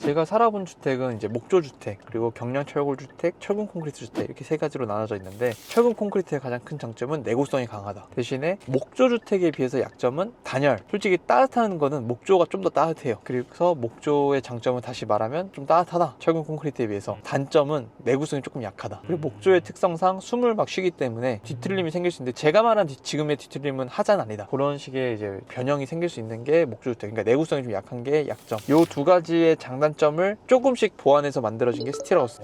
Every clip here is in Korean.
제가 살아본 주택은 이제 목조주택, 그리고 경량철골주택, 철근 콘크리트 주택 이렇게 세 가지로 나눠져 있는데, 철근 콘크리트의 가장 큰 장점은 내구성이 강하다. 대신에 목조주택에 비해서 약점은 단열. 솔직히 따뜻한 거는 목조가 좀 더 따뜻해요. 그래서 목조의 장점은 다시 말하면 좀 따뜻하다, 철근 콘크리트에 비해서. 단점은 내구성이 조금 약하다. 그리고 목조의 특성상 숨을 막 쉬기 때문에 뒤틀림이 생길 수 있는데, 제가 말한 지금의 뒤틀림은 하자는 아니다. 그런 식의 이제 변형이 생길 수 있는 게 목조주택. 그러니까 내구성이 좀 약한 게 약점. 요 두 가지의 장단점을 조금씩 보완해서 만들어진 게 스틸하우스.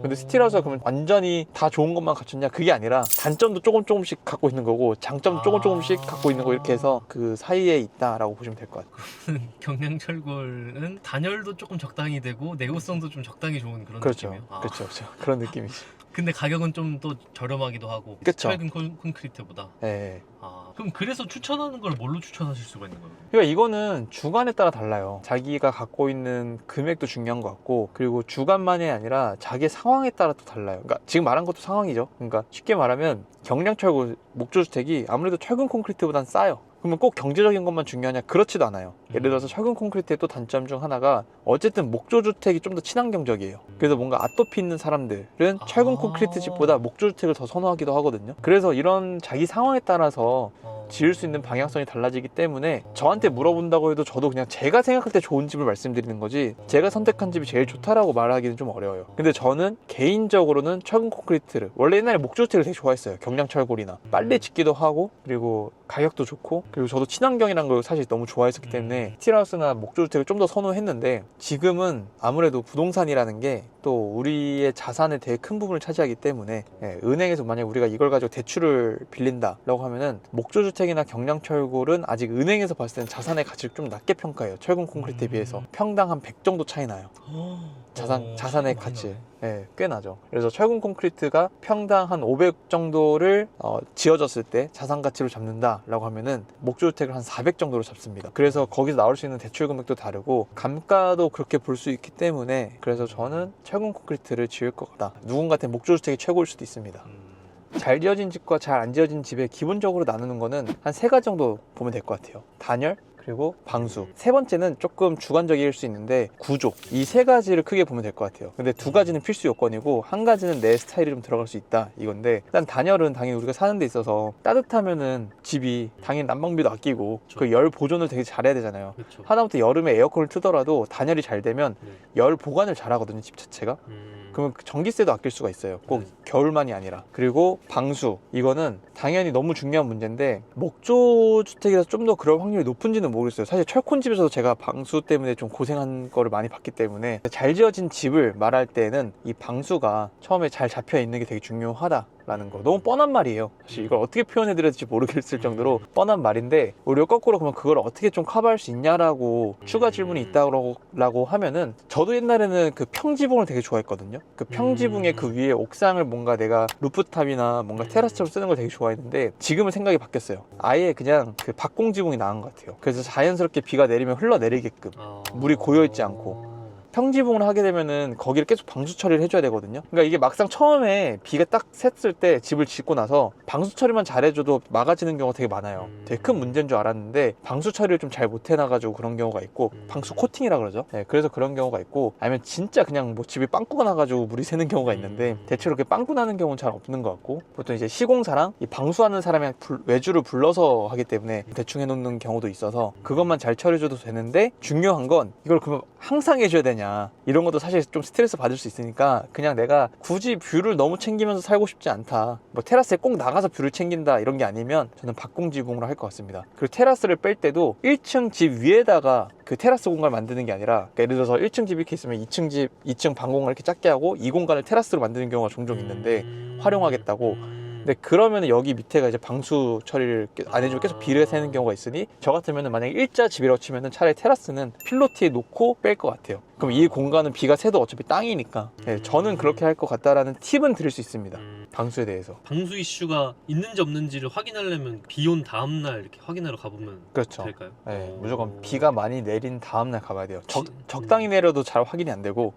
근데 스틸하우스가 그러면 완전히 다 좋은 것만 갖췄냐? 그게 아니라 단점도 조금씩 갖고 있는 거고, 장점도 조금씩 갖고 있는 거, 이렇게 해서 그 사이에 있다라고 보시면 될 것 같아요. 경량철골은 단열도 조금 적당히 되고 내구성도 좀 적당히 좋은 그런 그렇죠. 느낌이에요. 그렇죠. 그런 느낌이지. 근데 가격은 좀 또 저렴하기도 하고. 그쵸. 철근 콘크리트보다. 예. 그럼 그래서 추천하는 걸 뭘로 추천하실 수가 있는 거예요? 그러니까 이거는 주관에 따라 달라요. 자기가 갖고 있는 금액도 중요한 것 같고, 그리고 주관만이 아니라 자기 상황에 따라 또 달라요. 그러니까 지금 말한 것도 상황이죠. 그러니까 쉽게 말하면 경량철골 목조주택이 아무래도 철근 콘크리트보단 싸요. 그러면 꼭 경제적인 것만 중요하냐? 그렇지도 않아요. 예를 들어서 철근 콘크리트의 또 단점 중 하나가, 어쨌든 목조주택이 좀 더 친환경적이에요. 그래서 뭔가 아토피 있는 사람들은 철근 콘크리트 집보다 목조주택을 더 선호하기도 하거든요. 그래서 이런 자기 상황에 따라서 지을 수 있는 방향성이 달라지기 때문에, 저한테 물어본다고 해도 저도 그냥 제가 생각할 때 좋은 집을 말씀드리는 거지, 제가 선택한 집이 제일 좋다라고 말하기는 좀 어려워요. 근데 저는 개인적으로는 철근 콘크리트를, 원래 옛날에 목조주택을 되게 좋아했어요. 경량철골이나 빨리 짓기도 하고, 그리고 가격도 좋고, 그리고 저도 친환경이라는 걸 사실 너무 좋아했었기 때문에 스틸하우스나 목조주택을 좀 더 선호했는데, 지금은 아무래도 부동산이라는 게 또 우리의 자산의 되게 큰 부분을 차지하기 때문에, 은행에서 만약 우리가 이걸 가지고 대출을 빌린다라고 하면은, 목조주택이나 경량철골은 아직 은행에서 봤을 때는 자산의 가치를 좀 낮게 평가해요. 철근 콘크리트에 비해서 평당 한 100 정도 차이 나요. 자산의 가치. 꽤 나죠. 그래서 철근 콘크리트가 평당 한 500 정도를 지어졌을 때 자산 가치로 잡는다라고 하면은, 목조주택을 한 400 정도로 잡습니다. 그래서 거기서 나올 수 있는 대출 금액도 다르고, 감가도 그렇게 볼 수 있기 때문에, 그래서 저는 철근 콘크리트를 지을 것 같다. 누군가한테 목조주택이 최고일 수도 있습니다. 잘 지어진 집과 잘 안 지어진 집에 기본적으로 나누는 거는 한 3가지 정도 보면 될 것 같아요. 단열, 그리고 방수. 세 번째는 조금 주관적일 수 있는데 구조. 이 3가지를 크게 보면 될 것 같아요. 근데 2가지는 필수 요건이고, 1가지는 내 스타일이 좀 들어갈 수 있다, 이건데, 일단 단열은 당연히 우리가 사는 데 있어서 따뜻하면은 집이 당연히 난방비도 아끼고, 그 열 보존을 되게 잘해야 되잖아요. 그렇죠. 하다못해 여름에 에어컨을 트더라도 단열이 잘 되면 열 보관을 잘 하거든요, 집 자체가. 그러면 전기세도 아낄 수가 있어요. 꼭 겨울만이 아니라. 그리고 방수. 이거는 당연히 너무 중요한 문제인데, 목조주택이라서 좀 더 그럴 확률이 높은지는 모르겠어요. 사실 철콘집에서도 제가 방수 때문에 좀 고생한 거를 많이 봤기 때문에, 잘 지어진 집을 말할 때는 이 방수가 처음에 잘 잡혀 있는 게 되게 중요하다라는 거. 너무 뻔한 말이에요. 사실 이걸 어떻게 표현해드려야 될지 모르겠을 정도로 뻔한 말인데, 우리가 거꾸로 그러면 그걸 어떻게 좀 커버할 수 있냐라고 추가 질문이 있다고 하면은, 저도 옛날에는 그 평지붕을 되게 좋아했거든요. 그 평지붕의 그 위에 옥상을 뭔가 내가 루프탑이나 뭔가 테라스처럼 쓰는 걸 되게 좋아했는데, 지금은 생각이 바뀌었어요. 아예 그냥 그 박공지붕이 나은 것 같아요. 그래서 자연스럽게 비가 내리면 흘러내리게끔, 물이 고여있지 않고. 평지붕을 하게 되면은 거기를 계속 방수 처리를 해줘야 되거든요. 그러니까 이게 막상 처음에 비가 딱 샜을 때 집을 짓고 나서 방수 처리만 잘해줘도 막아지는 경우가 되게 많아요. 되게 큰 문제인 줄 알았는데, 방수 처리를 좀 잘 못해놔가지고 그런 경우가 있고, 방수 코팅이라 그러죠. 그래서 그런 경우가 있고, 아니면 진짜 그냥 뭐 집이 빵꾸가 나가지고 물이 새는 경우가 있는데, 대체로 그렇게 빵꾸 나는 경우는 잘 없는 것 같고, 보통 이제 시공사랑 이 방수하는 사람이 외주를 불러서 하기 때문에 대충 해놓는 경우도 있어서, 그것만 잘 처리해줘도 되는데, 중요한 건 이걸 그러면 항상 해줘야 되냐, 이런 것도 사실 좀 스트레스 받을 수 있으니까, 그냥 내가 굳이 뷰를 너무 챙기면서 살고 싶지 않다, 뭐 테라스에 꼭 나가서 뷰를 챙긴다, 이런 게 아니면 저는 박공지붕으로 할 것 같습니다. 그리고 테라스를 뺄 때도 1층 집 위에다가 그 테라스 공간을 만드는 게 아니라, 그러니까 예를 들어서 1층 집이 이렇게 있으면 2층 방 공간을 이렇게 작게 하고 이 공간을 테라스로 만드는 경우가 종종 있는데, 활용하겠다고. 근데 그러면 여기 밑에가 이제 방수 처리를 안 해주고 계속 비를 새는 경우가 있으니, 저 같으면 만약에 일자 집이라고 치면은 차라리 테라스는 필로티에 놓고 뺄 것 같아요. 그럼 이 공간은 비가 새도 어차피 땅이니까. 저는 그렇게 할 것 같다라는 팁은 드릴 수 있습니다. 방수에 대해서. 방수 이슈가 있는지 없는지를 확인하려면 비 온 다음날 이렇게 확인하러 가보면 그렇죠. 될까요? 무조건 비가 많이 내린 다음날 가봐야 돼요. 적당히 내려도 잘 확인이 안 되고,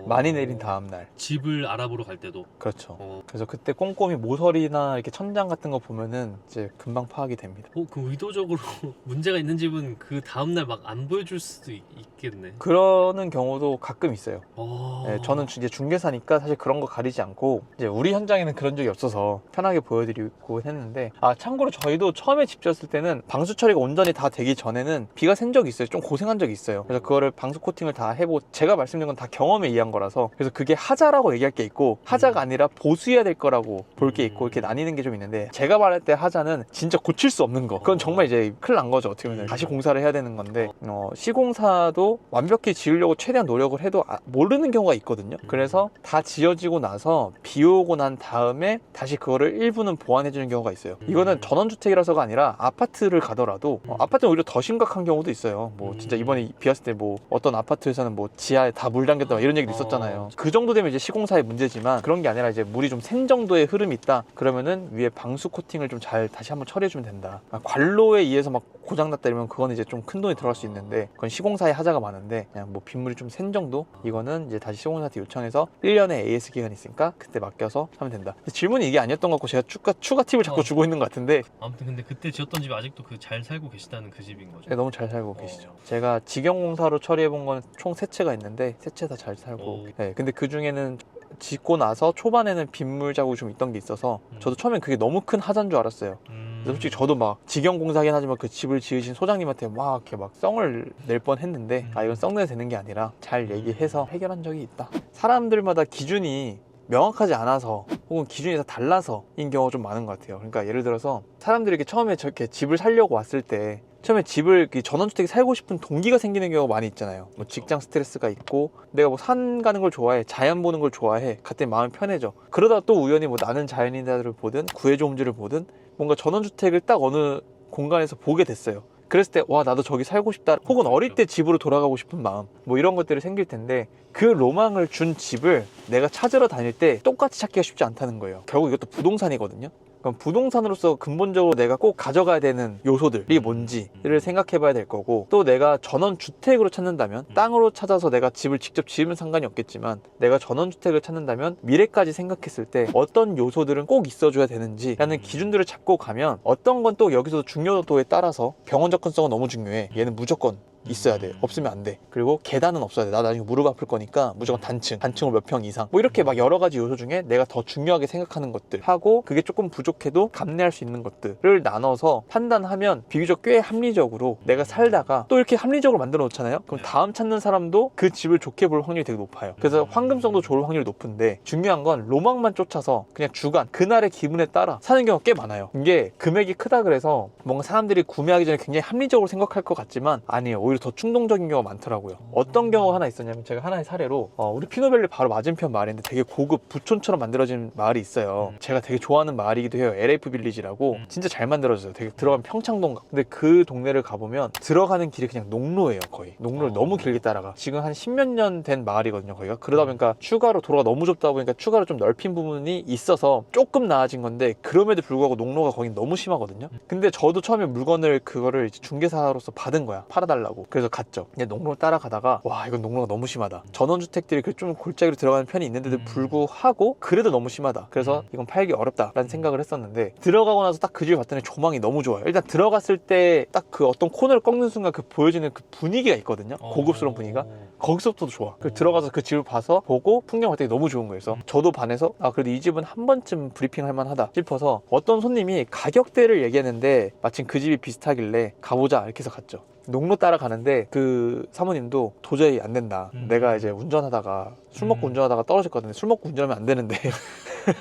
많이 내린 다음 날. 집을 알아보러 갈 때도. 그렇죠. 어. 그래서 그때 꼼꼼히 모서리나 이렇게 천장 같은 거 보면은 이제 금방 파악이 됩니다. 그 의도적으로 문제가 있는 집은 그 다음날 막 안 보여줄 수도 있겠네. 그러는 경우도 가끔 있어요. 어. 네, 저는 이제 중개사니까 사실 그런 거 가리지 않고 이제 우리 현장에는 그런 적이 없어서 편하게 보여드리고 했는데, 참고로 저희도 처음에 집 지었을 때는 방수 처리가 온전히 다 되기 전에는 비가 샌 적이 있어요. 좀 고생한 적이 있어요. 그래서 그거를 방수 코팅을 다 해보고, 제가 말씀드린 건 다 경험에 의한 거라서, 그래서 그게 하자라고 얘기할 게 있고 하자가 아니라 보수해야 될 거라고 볼 게 있고 이렇게 나뉘는 게 좀 있는데, 제가 말할 때 하자는 진짜 고칠 수 없는 거, 그건 정말 이제 큰일 난 거죠. 어떻게 보면 다시 공사를 해야 되는 건데, 시공사도 완벽히 지으려고 최대한 노력을 해도 모르는 경우가 있거든요. 그래서 다 지어지고 나서 비 오고 난 다음에 다시 그거를 일부는 보완해 주는 경우가 있어요. 이거는 전원주택이라서가 아니라 아파트를 가더라도 아파트는 오히려 더 심각한 경우도 있어요. 뭐 진짜 이번에 비 왔을 때 뭐 어떤 아파트에서는 뭐 지하에 다 물 담겼다 이런 얘기도 있었잖아요. 그 정도 되면 이제 시공사의 문제지만, 그런 게 아니라 이제 물이 좀 샌 정도의 흐름이 있다 그러면은 위에 방수 코팅을 좀 잘 다시 한번 처리해 주면 된다. 관로에 의해서 막 고장났다 이러면 그건 이제 좀 큰 돈이 들어갈 수 있는데, 그건 시공사의 하자가 많은데 그냥 뭐 빗물이 좀 샌 정도, 이거는 이제 다시 시공사한테 요청해서 1년의 AS 기간이 있으니까 그때 맡겨서 하면 된다. 질문이 이게 아니었던 것 같고 제가 추가 팁을 자꾸 주고 있는 것 같은데, 아무튼 근데 그때 지었던 집이 아직도 그 잘 살고 계시다는 그 집인 거죠? 네, 너무 잘 살고 계시죠. 제가 직영공사로 처리해 본 건 총 3채가 있는데 3채 다 잘 살고. 네, 근데 그 중에는 짓고 나서 초반에는 빗물 자국이 좀 있던 게 있어서 저도 처음엔 그게 너무 큰 하자인 줄 알았어요. 그래서 솔직히 저도 막 직영공사긴 하지만 그 집을 지으신 소장님한테 막 이렇게 막 썽을 낼 뻔 했는데, 이건 썽내도 되는 게 아니라 잘 얘기해서 해결한 적이 있다. 사람들마다 기준이 명확하지 않아서 혹은 기준이 다 달라서인 경우가 좀 많은 것 같아요. 그러니까 예를 들어서 사람들이 이렇게 처음에 저렇게 집을 살려고 왔을 때 처음에 집을 전원주택에 살고 싶은 동기가 생기는 경우가 많이 있잖아요. 뭐 직장 스트레스가 있고, 내가 뭐 산 가는 걸 좋아해, 자연 보는 걸 좋아해, 갔더니 마음이 편해져. 그러다 또 우연히 뭐 나는 자연인다를 보든 구해줘홈즈를 보든 뭔가 전원주택을 딱 어느 공간에서 보게 됐어요. 그랬을 때 와, 나도 저기 살고 싶다, 혹은 어릴 때 집으로 돌아가고 싶은 마음, 뭐 이런 것들이 생길 텐데, 그 로망을 준 집을 내가 찾으러 다닐 때 똑같이 찾기가 쉽지 않다는 거예요. 결국 이것도 부동산이거든요. 그럼 부동산으로서 근본적으로 내가 꼭 가져가야 되는 요소들이 뭔지를 생각해 봐야 될 거고, 또 내가 전원주택으로 찾는다면 땅으로 찾아서 내가 집을 직접 지으면 상관이 없겠지만, 내가 전원주택을 찾는다면 미래까지 생각했을 때 어떤 요소들은 꼭 있어줘야 되는지라는 기준들을 잡고 가면, 어떤 건 또 여기서 중요도에 따라서 병원 접근성은 너무 중요해, 얘는 무조건 있어야 돼, 없으면 안 돼. 그리고 계단은 없어야 돼, 나 나중에 무릎 아플 거니까 무조건 단층으로 몇 평 이상, 뭐 이렇게 막 여러 가지 요소 중에 내가 더 중요하게 생각하는 것들 하고, 그게 조금 부족해도 감내할 수 있는 것들을 나눠서 판단하면 비교적 꽤 합리적으로 내가 살다가 또 이렇게 합리적으로 만들어 놓잖아요. 그럼 다음 찾는 사람도 그 집을 좋게 볼 확률이 되게 높아요. 그래서 황금성도 좋을 확률이 높은데, 중요한 건 로망만 쫓아서 그냥 주간 그날의 기분에 따라 사는 경우가 꽤 많아요. 이게 금액이 크다 그래서 뭔가 사람들이 구매하기 전에 굉장히 합리적으로 생각할 것 같지만 아니에요. 오히려 더 충동적인 경우가 많더라고요. 어떤 경우가 하나 있었냐면, 제가 하나의 사례로 우리 피노밸리 바로 맞은편 마을인데 되게 고급 부촌처럼 만들어진 마을이 있어요. 제가 되게 좋아하는 마을이기도 해요. LF 빌리지라고 진짜 잘 만들어졌어요. 되게 들어가면 평창동 같고. 근데 그 동네를 가보면 들어가는 길이 그냥 농로예요. 거의 농로를 너무 길게 따라가. 지금 한 10몇 년 된 마을이거든요, 거기가. 그러다 보니까 추가로 도로가 너무 좁다 보니까 추가로 좀 넓힌 부분이 있어서 조금 나아진 건데, 그럼에도 불구하고 농로가 거긴 너무 심하거든요. 근데 저도 처음에 물건을 그거를 이제 중개사로서 받은 거야, 팔아달라고. 그래서 갔죠. 근데 농로를 따라가다가 와, 이건 농로가 너무 심하다. 전원주택들이 좀 골짜기로 들어가는 편이 있는데도 불구하고 그래도 너무 심하다. 그래서 이건 팔기 어렵다라는 생각을 했었는데, 들어가고 나서 딱 그 집을 봤더니 조망이 너무 좋아요. 일단 들어갔을 때 딱 그 어떤 코너를 꺾는 순간 그 보여지는 그 분위기가 있거든요. 고급스러운 분위기가. 거기서부터 좋아. 그래서 들어가서 그 집을 봐서 보고 풍경을 되게 너무 좋은 거예요. 그래서 저도 반해서 그래도 이 집은 한 번쯤 브리핑 할 만하다 싶어서, 어떤 손님이 가격대를 얘기했는데 마침 그 집이 비슷하길래 가보자 이렇게 해서 갔죠. 농로 따라가는데 그 사모님도 도저히 안 된다. 내가 이제 운전하다가 술 먹고 운전하다가 떨어질 것 같은데, 술 먹고 운전하면 안 되는데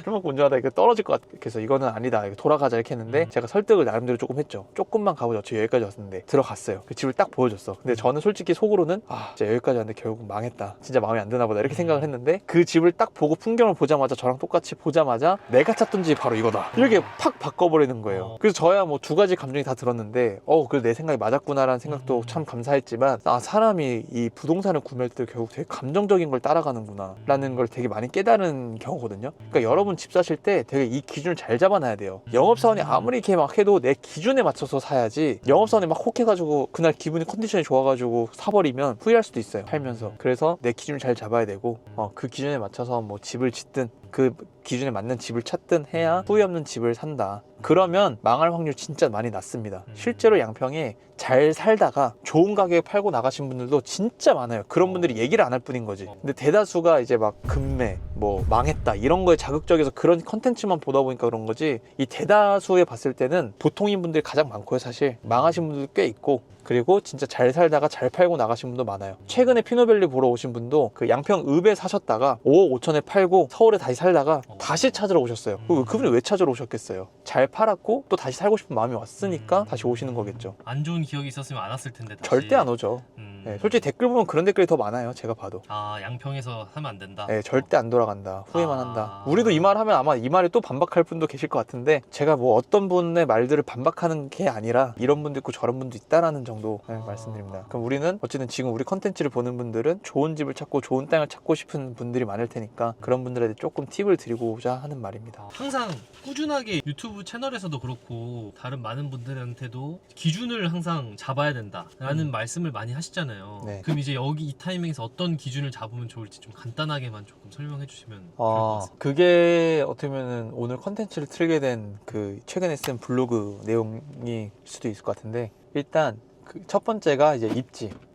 술 먹고 운전하다가 이거 떨어질 것 같아. 그래서 이거는 아니다, 이거 돌아가자 이렇게 했는데, 제가 설득을 나름대로 조금 했죠. 조금만 가보자, 어차피 여기까지 왔는데. 들어갔어요. 그 집을 딱 보여줬어. 근데 저는 솔직히 속으로는 진짜 여기까지 왔는데 결국 망했다, 진짜 마음에 안 드나 보다 이렇게 생각을 했는데, 그 집을 딱 보고 풍경을 보자마자, 저랑 똑같이 보자마자 내가 찾던 집이 바로 이거다 이렇게 팍 바꿔버리는 거예요. 그래서 저야 뭐 두 가지 감정이 다 들었는데, 그래도 내 생각이 맞았구나라는 생각도 참 감사했지만, 사람이 이 부동산을 구매할 때 결국 되게 감정적인 걸 따라가는구나 라는 걸 되게 많이 깨달은 경우거든요. 그러니까 여러분 집 사실 때 되게 이 기준을 잘 잡아놔야 돼요. 영업사원이 아무리 이렇게 막 해도 내 기준에 맞춰서 사야지, 영업사원이 막 혹해가지고 그날 기분이 컨디션이 좋아가지고 사버리면 후회할 수도 있어요, 살면서. 그래서 내 기준을 잘 잡아야 되고 그 기준에 맞춰서 뭐 집을 짓든 그 기준에 맞는 집을 찾든 해야 후회 없는 집을 산다. 그러면 망할 확률 진짜 많이 낮습니다. 실제로 양평에 잘 살다가 좋은 가격에 팔고 나가신 분들도 진짜 많아요. 그런 분들이 얘기를 안 할 뿐인 거지. 근데 대다수가 이제 막 급매, 뭐 망했다 이런 거에 자극적이어서 그런 컨텐츠만 보다 보니까 그런 거지, 이 대다수에 봤을 때는 보통인 분들이 가장 많고요. 사실 망하신 분들도 꽤 있고, 그리고 진짜 잘 살다가 잘 팔고 나가신 분도 많아요. 최근에 피노밸리 보러 오신 분도 그 양평읍에 사셨다가 5억 5천에 팔고 서울에 다시 살다가 다시 찾으러 오셨어요. 그분이 왜 찾으러 오셨겠어요? 잘 팔았고 또 다시 살고 싶은 마음이 왔으니까 다시 오시는 거겠죠. 안 좋은 기억이 있었으면 안 왔을 텐데 다시. 절대 안 오죠. 네, 솔직히 댓글 보면 그런 댓글이 더 많아요. 제가 봐도. 아, 양평에서 사면 안 된다. 네, 절대 안 돌아간다. 후회만 한다. 우리도 이 말 하면 아마 이 말에 또 반박할 분도 계실 것 같은데, 제가 뭐 어떤 분의 말들을 반박하는 게 아니라 이런 분도 있고 저런 분도 있다라는 정도 말씀드립니다. 그럼 우리는 어쨌든 지금 우리 컨텐츠를 보는 분들은 좋은 집을 찾고 좋은 땅을 찾고 싶은 분들이 많을 테니까 그런 분들한테 조금 팁을 드리고자 하는 말입니다. 항상 꾸준하게 유튜브 채널에서도 그렇고 다른 많은 분들한테도 기준을 항상 잡아야 된다라는 말씀을 많이 하시잖아요. 네. 그럼 이제 여기 이 타이밍에서 어떤 기준을 잡으면 좋을지 좀 간단하게만 조금 설명해 주시면 좋을 것 같습니다. 그게 어떻게 보면 오늘 컨텐츠를 틀게 된 그 최근에 쓴 블로그 내용일 수도 있을 것 같은데, 일단 그 첫 번째가 이제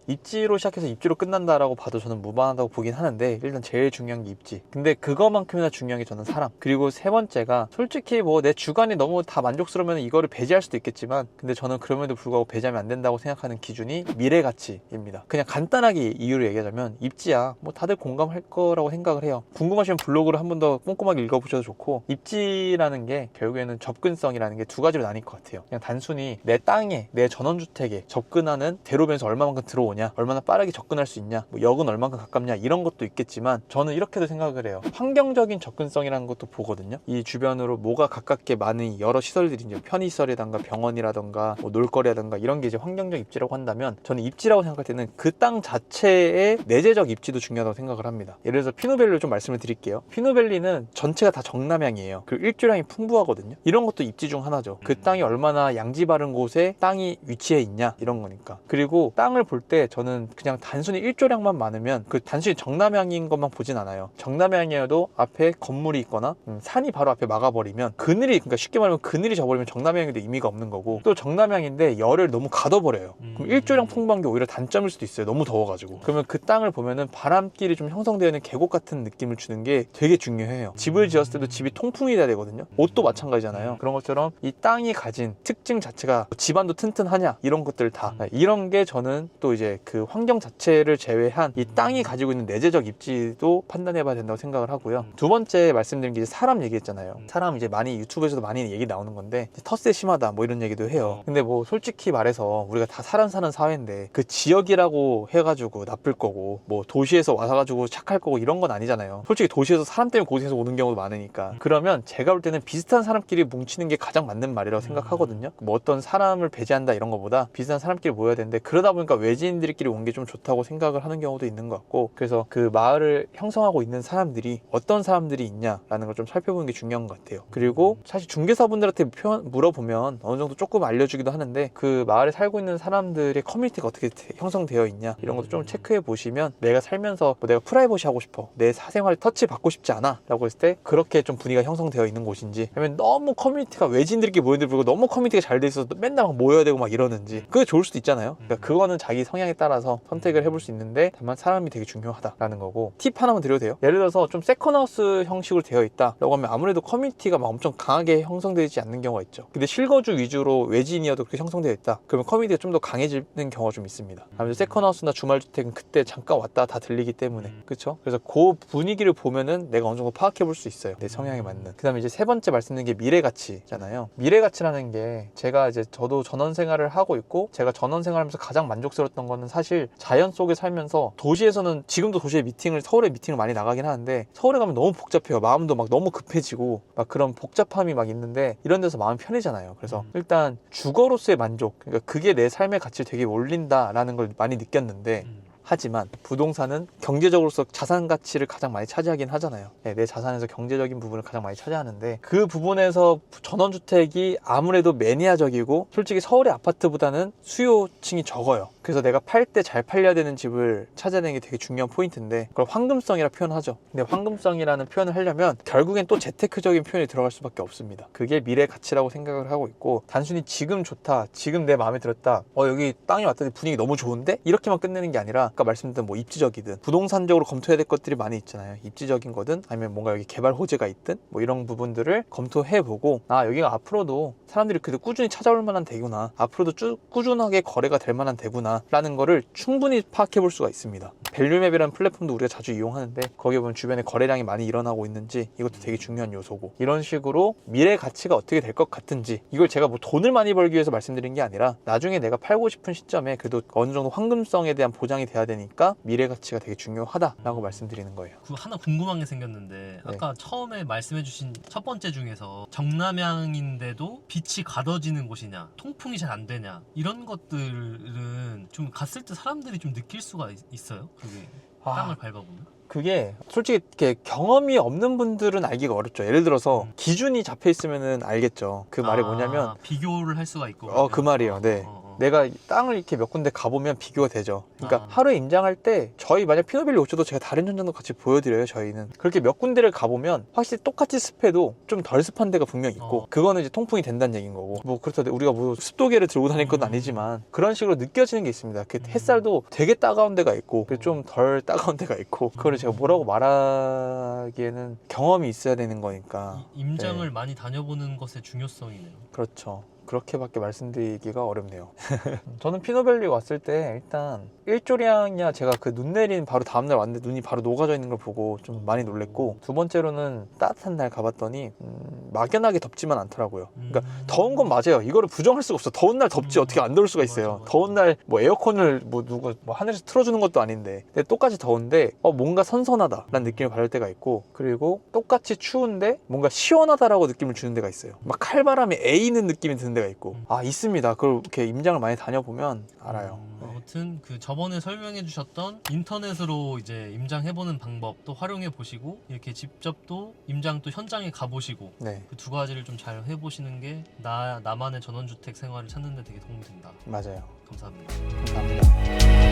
입지로 시작해서 입지로 끝난다라고 봐도 저는 무방하다고 보긴 하는데, 일단 제일 중요한 게 입지. 근데 그거만큼이나 중요한 게 저는 사람. 그리고 세 번째가 솔직히 뭐 내 주관이 너무 다 만족스러우면 이거를 배제할 수도 있겠지만, 근데 저는 그럼에도 불구하고 배제하면 안 된다고 생각하는 기준이 미래 가치입니다. 그냥 간단하게 이유를 얘기하자면, 입지야 뭐 다들 공감할 거라고 생각을 해요. 궁금하시면 블로그를 한 번 더 꼼꼼하게 읽어보셔도 좋고, 입지라는 게 결국에는 접근성이라는 게 두 가지로 나뉠 것 같아요. 그냥 단순히 내 땅에, 내 전원주택에 접근하는 대로변에서 얼마만큼 들어오냐, 얼마나 빠르게 접근할 수 있냐, 뭐 역은 얼마만큼 가깝냐, 이런 것도 있겠지만 저는 이렇게도 생각을 해요. 환경적인 접근성이라는 것도 보거든요. 이 주변으로 뭐가 가깝게 많은 여러 시설들이, 이제 편의시설이라던가 병원이라던가 뭐 놀거리라던가 이런 게 이제 환경적 입지라고 한다면, 저는 입지라고 생각할 때는 그 땅 자체의 내재적 입지도 중요하다고 생각을 합니다. 예를 들어서 피노밸리를 좀 말씀을 드릴게요. 피노밸리는 전체가 다 정남향이에요. 그리고 일조량이 풍부하거든요. 이런 것도 입지 중 하나죠. 그 땅이 얼마나 양지 바른 곳에 땅이 위치해 있냐, 이런 거니까. 그리고 땅을 볼 때 저는 그냥 단순히 일조량만 많으면, 그 단순히 정남향인 것만 보진 않아요. 정남향이어도 앞에 건물이 있거나 산이 바로 앞에 막아버리면, 그늘이, 그러니까 쉽게 말하면 그늘이 져버리면 정남향에도 의미가 없는 거고, 또 정남향인데 열을 너무 가둬버려요. 그럼 일조량 풍부한 게 오히려 단점일 수도 있어요. 너무 더워가지고. 그러면 그 땅을 보면은 바람길이 좀 형성되어 있는 계곡 같은 느낌을 주는 게 되게 중요해요. 집을 지었을 때도 집이 통풍이 돼야 되거든요. 옷도 마찬가지잖아요. 그런 것처럼 이 땅이 가진 특징 자체가, 집안도 튼튼하냐, 이런 것들 다, 이런 게 저는 또 이제 그 환경 자체를 제외한 이 땅이 가지고 있는 내재적 입지도 판단해봐야 된다고 생각을 하고요. 두 번째 말씀드린 게 이제 사람 얘기했잖아요. 사람 이제 많이 유튜브에서도 많이 얘기 나오는 건데, 텃세 심하다 뭐 이런 얘기도 해요. 근데 뭐 솔직히 말해서 우리가 다 사람 사는 사회인데, 그 지역이라고 해가지고 나쁠 거고, 뭐 도시에서 와가지고 착할 거고 이런 건 아니잖아요. 솔직히 도시에서 사람 때문에 고생해서 오는 경우도 많으니까. 그러면 제가 볼 때는 비슷한 사람끼리 뭉치는 게 가장 맞는 말이라고 생각하거든요. 뭐 어떤 사람을 배제한다 이런 거보다 비슷한 사람끼리 모여야 되는데, 그러다 보니까 외지인들끼리 온 게 좀 좋다고 생각을 하는 경우도 있는 것 같고, 그래서 그 마을을 형성하고 있는 사람들이 어떤 사람들이 있냐라는 걸 좀 살펴보는 게 중요한 것 같아요. 그리고 사실 중개사분들한테 물어보면 어느 정도 조금 알려주기도 하는데, 그 마을에 살고 있는 사람들의 커뮤니티가 어떻게 형성되어 있냐, 이런 것도 좀 체크해 보시면, 내가 살면서 뭐 내가 프라이버시 하고 싶어, 내 사생활 터치 받고 싶지 않아 라고 했을 때 그렇게 좀 분위기가 형성되어 있는 곳인지, 아니면 너무 커뮤니티가 외지인들끼리 모이는데 불구하고 너무 커뮤니티가 잘 돼 있어서 맨날 막 모여야 되고 막 이러는지, 그게 좋을 수도 있잖아요. 그러니까 그거는 자기 성향에 따라서 선택을 해볼 수 있는데, 다만 사람이 되게 중요하다라는 거고, 팁 하나만 드려도 돼요? 예를 들어서 좀 세컨하우스 형식으로 되어 있다 라고 하면 아무래도 커뮤니티가 막 엄청 강하게 형성되지 않는 경우가 있죠. 근데 실거주 위주로 외지인이어도 그렇게 형성되어 있다 그러면 커뮤니티가 좀 더 강해지는 경우가 좀 있습니다. 아무래도 세컨하우스나 주말주택은 그때 잠깐 왔다 다 들리기 때문에, 그렇죠? 그래서 그 분위기를 보면은 내가 어느 정도 파악해 볼 수 있어요. 내 성향에 맞는. 그 다음에 이제 세 번째 말씀드린 게 미래 가치잖아요. 미래 가치라는 게, 제가 이제 저도 전원 생활을 하고 있고, 제가 전원 생활하면서 가장 만족스러웠던 거는 사실 자연 속에 살면서, 도시에서는 지금도 도시에 서울에 미팅을 많이 나가긴 하는데, 서울에 가면 너무 복잡해요. 마음도 막 너무 급해지고 막 그런 복잡함이 막 있는데, 이런 데서 마음 편해지잖아요. 그래서 일단 주거로서의 만족, 그러니까 그게 내 삶의 가치를 되게 올린다라는 걸 많이 느꼈는데, 하지만 부동산은 경제적으로서 자산 가치를 가장 많이 차지하긴 하잖아요. 네, 내 자산에서 경제적인 부분을 가장 많이 차지하는데 그 부분에서 전원주택이 아무래도 매니아적이고 솔직히 서울의 아파트보다는 수요층이 적어요. 그래서 내가 팔 때 잘 팔려야 되는 집을 찾아내는 게 되게 중요한 포인트인데 그걸 황금성이라 표현하죠. 근데 황금성이라는 표현을 하려면 결국엔 또 재테크적인 표현이 들어갈 수밖에 없습니다. 그게 미래 가치라고 생각을 하고 있고 단순히 지금 좋다, 지금 내 마음에 들었다, 여기 땅이 왔더니 분위기 너무 좋은데? 이렇게만 끝내는 게 아니라 아까 말씀드린 뭐 입지적이든 부동산적으로 검토해야 될 것들이 많이 있잖아요. 입지적인 거든 아니면 뭔가 여기 개발 호재가 있든 뭐 이런 부분들을 검토해보고 여기가 앞으로도 사람들이 그래도 꾸준히 찾아올 만한 대구나, 앞으로도 꾸준하게 거래가 될 만한 대구나 라는 거를 충분히 파악해 볼 수가 있습니다. 밸류맵이라는 플랫폼도 우리가 자주 이용하는데 거기에 보면 주변에 거래량이 많이 일어나고 있는지 이것도 되게 중요한 요소고 이런 식으로 미래 가치가 어떻게 될 것 같은지 이걸 제가 뭐 돈을 많이 벌기 위해서 말씀드린 게 아니라 나중에 내가 팔고 싶은 시점에 그래도 어느 정도 황금성에 대한 보장이 돼야 되니까 미래 가치가 되게 중요하다라고 말씀드리는 거예요. 그 하나 궁금한 게 생겼는데 아까 처음에 말씀해주신 첫 번째 중에서 정남향인데도 빛이 가둬지는 곳이냐 통풍이 잘 안 되냐 이런 것들은 좀 갔을 때 사람들이 좀 느낄 수가 있어요? 그게 땅을 밟아보면? 그게 솔직히 이렇게 경험이 없는 분들은 알기가 어렵죠. 예를 들어서 기준이 잡혀 있으면은 알겠죠. 그 말이 뭐냐면 비교를 할 수가 있고 그 말이에요. 네. 내가 땅을 이렇게 몇 군데 가보면 비교가 되죠. 그러니까 하루에 임장할 때 저희 만약 피노빌리 오셔도 제가 다른 현장도 같이 보여드려요. 저희는 그렇게 몇 군데를 가보면 확실히 똑같이 습해도 좀 덜 습한 데가 분명히 있고 그거는 이제 통풍이 된다는 얘기인 거고 뭐 그렇다고 우리가 뭐 습도계를 들고 다닐 건 아니지만 그런 식으로 느껴지는 게 있습니다. 그 햇살도 되게 따가운 데가 있고 좀 덜 따가운 데가 있고 그거를 제가 뭐라고 말하기에는 경험이 있어야 되는 거니까 임장을 많이 다녀보는 것의 중요성이네요. 그렇죠. 그렇게밖에 말씀드리기가 어렵네요. 저는 피노밸리 왔을 때 일단 일조량이야 제가 그 눈 내린 바로 다음날 왔는데 눈이 바로 녹아져 있는 걸 보고 좀 많이 놀랬고 두 번째로는 따뜻한 날 가봤더니 막연하게 덥지만 않더라고요. 그러니까 더운 건 맞아요. 이거를 부정할 수가 없어. 더운 날 덥지 어떻게 안 더울 수가 있어요. 맞아. 더운 날 뭐 에어컨을 뭐 누가 뭐 하늘에서 틀어주는 것도 아닌데 근데 똑같이 더운데 뭔가 선선하다라는 느낌을 받을 때가 있고 그리고 똑같이 추운데 뭔가 시원하다라고 느낌을 주는 데가 있어요. 막 칼바람이 에이는 느낌이 드는 데가 있고 있습니다. 그걸 이렇게 임장을 많이 다녀보면 알아요. 아무튼 그 저번에 설명해 주셨던 인터넷으로 이제 임장해보는 방법 또 활용해 보시고 이렇게 직접 또 임장 또 현장에 가보시고 그 두 가지를 좀 잘 해보시는 게 나만의 전원주택 생활을 찾는 데 되게 도움이 된다. 맞아요. 감사합니다. 감사합니다.